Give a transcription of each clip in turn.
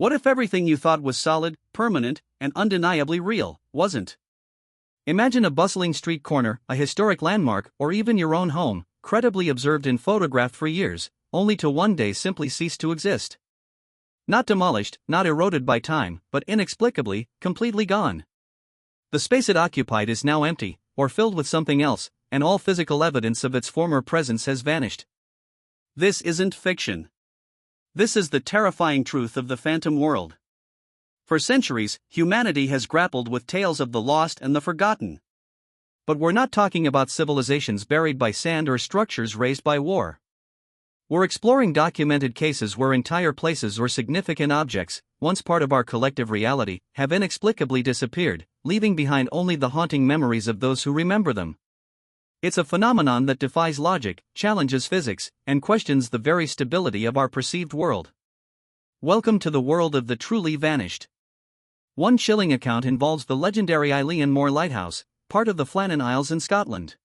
What if everything you thought was solid, permanent, and undeniably real, wasn't? Imagine a bustling street corner, a historic landmark, or even your own home, credibly observed and photographed for years, only to one day simply cease to exist. Not demolished, not eroded by time, but inexplicably, completely gone. The space it occupied is now empty, or filled with something else, and all physical evidence of its former presence has vanished. This isn't fiction. This is the terrifying truth of the phantom world. For centuries, humanity has grappled with tales of the lost and the forgotten. But we're not talking about civilizations buried by sand or structures razed by war. We're exploring documented cases where entire places or significant objects, once part of our collective reality, have inexplicably disappeared, leaving behind only the haunting memories of those who remember them. It's a phenomenon that defies logic, challenges physics, and questions the very stability of our perceived world. Welcome to the world of the truly vanished. One chilling account involves the legendary Eilean Mor Lighthouse, part of the Flannan Isles in Scotland.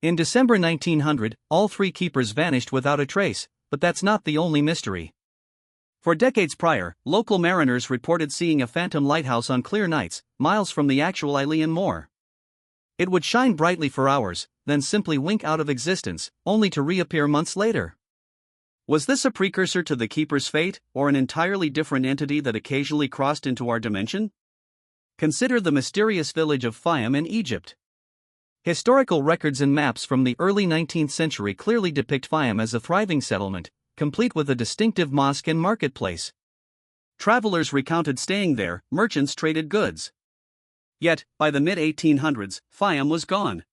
In December 1900, all three keepers vanished without a trace, but that's not the only mystery. For decades prior, local mariners reported seeing a phantom lighthouse on clear nights, miles from the actual Eilean Mor. It would shine brightly for hours, then simply wink out of existence, only to reappear months later. Was this a precursor to the keeper's fate, or an entirely different entity that occasionally crossed into our dimension? Consider the mysterious village of Fayum in Egypt. Historical records and maps from the early 19th century clearly depict Fayum as a thriving settlement, complete with a distinctive mosque and marketplace. Travelers recounted staying there, merchants traded goods. Yet, by the mid-1800s, Fayum was gone.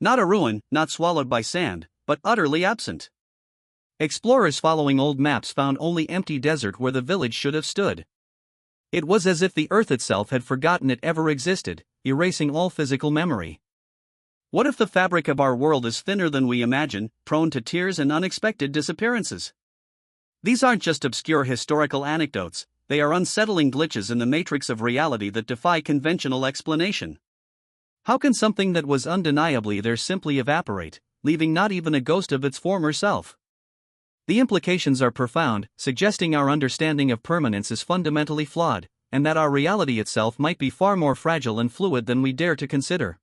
Not a ruin, not swallowed by sand, but utterly absent. Explorers following old maps found only empty desert where the village should have stood. It was as if the earth itself had forgotten it ever existed, erasing all physical memory. What if the fabric of our world is thinner than we imagine, prone to tears and unexpected disappearances? These aren't just obscure historical anecdotes, they are unsettling glitches in the matrix of reality that defy conventional explanation. How can something that was undeniably there simply evaporate, leaving not even a ghost of its former self? The implications are profound, suggesting our understanding of permanence is fundamentally flawed, and that our reality itself might be far more fragile and fluid than we dare to consider.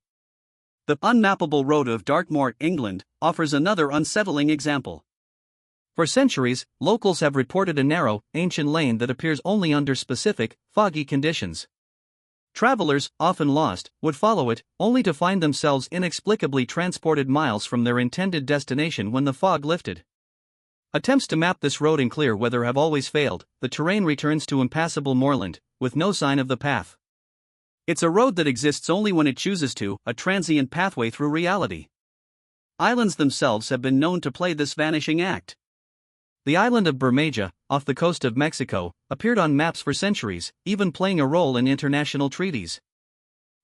The unmappable road of Dartmoor, England, offers another unsettling example. For centuries, locals have reported a narrow, ancient lane that appears only under specific, foggy conditions. Travelers, often lost, would follow it, only to find themselves inexplicably transported miles from their intended destination when the fog lifted. Attempts to map this road in clear weather have always failed. The terrain returns to impassable moorland, with no sign of the path. It's a road that exists only when it chooses to, a transient pathway through reality. Islands themselves have been known to play this vanishing act. The island of Bermeja, off the coast of Mexico, appeared on maps for centuries, even playing a role in international treaties.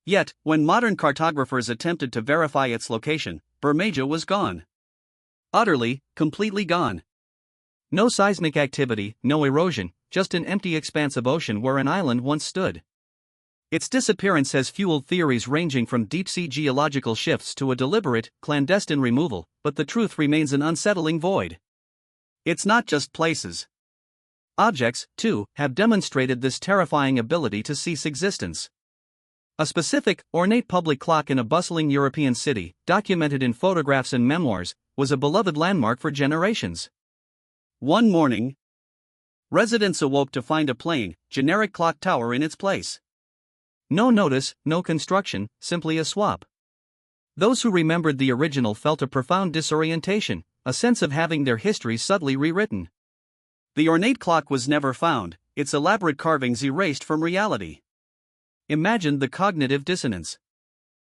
Yet, when modern cartographers attempted to verify its location, Bermeja was gone. Utterly, completely gone. No seismic activity, no erosion, just an empty expanse of ocean where an island once stood. Its disappearance has fueled theories ranging from deep-sea geological shifts to a deliberate, clandestine removal, but the truth remains an unsettling void. It's not just places. Objects, too, have demonstrated this terrifying ability to cease existence. A specific, ornate public clock in a bustling European city, documented in photographs and memoirs, was a beloved landmark for generations. One morning, residents awoke to find a plain, generic clock tower in its place. No notice, no construction, simply a swap. Those who remembered the original felt a profound disorientation, a sense of having their history subtly rewritten. The ornate clock was never found, its elaborate carvings erased from reality. Imagine the cognitive dissonance.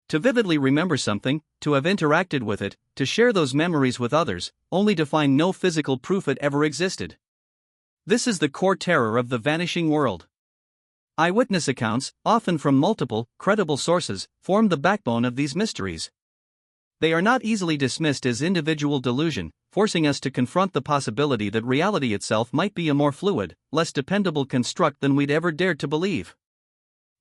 To vividly remember something, to have interacted with it, to share those memories with others, only to find no physical proof it ever existed. This is the core terror of the vanishing world. Eyewitness accounts, often from multiple, credible sources, form the backbone of these mysteries. They are not easily dismissed as individual delusion, forcing us to confront the possibility that reality itself might be a more fluid, less dependable construct than we'd ever dared to believe.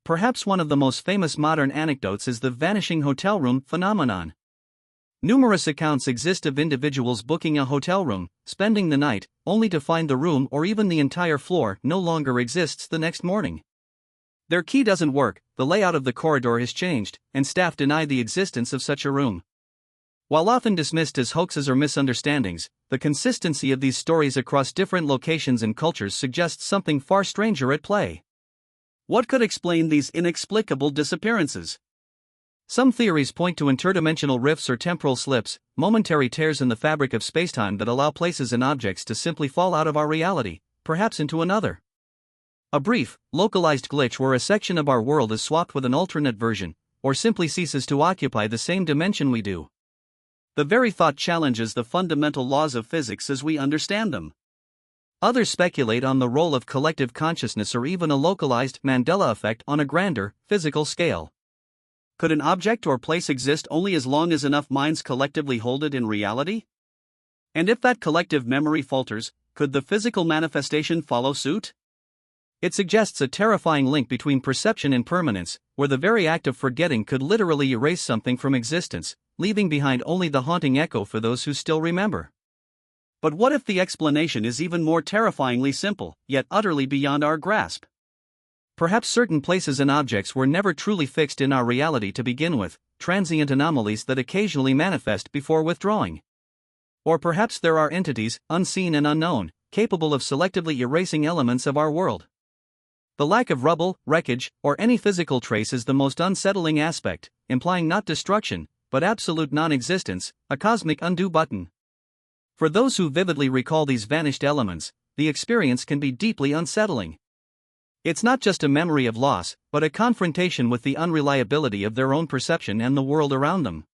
Perhaps one of the most famous modern anecdotes is the vanishing hotel room phenomenon. Numerous accounts exist of individuals booking a hotel room, spending the night, only to find the room or even the entire floor no longer exists the next morning. Their key doesn't work, the layout of the corridor has changed, and staff deny the existence of such a room. While often dismissed as hoaxes or misunderstandings, the consistency of these stories across different locations and cultures suggests something far stranger at play. What could explain these inexplicable disappearances? Some theories point to interdimensional rifts or temporal slips, momentary tears in the fabric of spacetime that allow places and objects to simply fall out of our reality, perhaps into another. A brief, localized glitch where a section of our world is swapped with an alternate version, or simply ceases to occupy the same dimension we do. The very thought challenges the fundamental laws of physics as we understand them. Others speculate on the role of collective consciousness or even a localized Mandela effect on a grander, physical scale. Could an object or place exist only as long as enough minds collectively hold it in reality? And if that collective memory falters, could the physical manifestation follow suit? It suggests a terrifying link between perception and permanence, where the very act of forgetting could literally erase something from existence, leaving behind only the haunting echo for those who still remember. But what if the explanation is even more terrifyingly simple, yet utterly beyond our grasp? Perhaps certain places and objects were never truly fixed in our reality to begin with, transient anomalies that occasionally manifest before withdrawing. Or perhaps there are entities, unseen and unknown, capable of selectively erasing elements of our world. The lack of rubble, wreckage, or any physical trace is the most unsettling aspect, implying not destruction, but absolute non-existence, a cosmic undo button. For those who vividly recall these vanished elements, the experience can be deeply unsettling. It's not just a memory of loss, but a confrontation with the unreliability of their own perception and the world around them.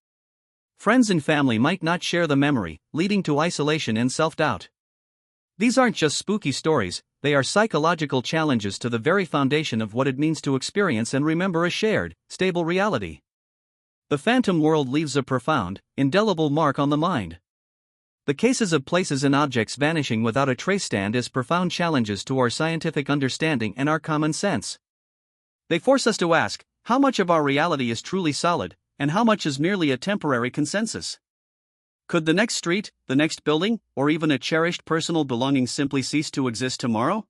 Friends and family might not share the memory, leading to isolation and self-doubt. These aren't just spooky stories, they are psychological challenges to the very foundation of what it means to experience and remember a shared, stable reality. The phantom world leaves a profound, indelible mark on the mind. The cases of places and objects vanishing without a trace stand as profound challenges to our scientific understanding and our common sense. They force us to ask, how much of our reality is truly solid, and how much is merely a temporary consensus? Could the next street, the next building, or even a cherished personal belonging simply cease to exist tomorrow?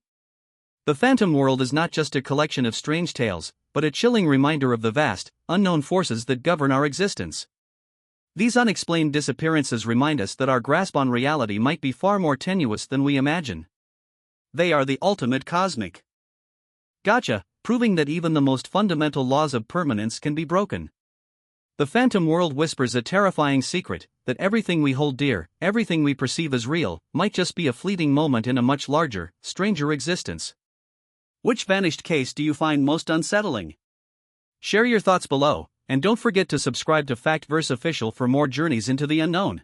The phantom world is not just a collection of strange tales, but a chilling reminder of the vast, unknown forces that govern our existence. These unexplained disappearances remind us that our grasp on reality might be far more tenuous than we imagine. They are the ultimate cosmic gotcha, proving that even the most fundamental laws of permanence can be broken. The phantom world whispers a terrifying secret, that everything we hold dear, everything we perceive as real, might just be a fleeting moment in a much larger, stranger existence. Which vanished case do you find most unsettling? Share your thoughts below, and don't forget to subscribe to Fact Verse Official for more journeys into the unknown.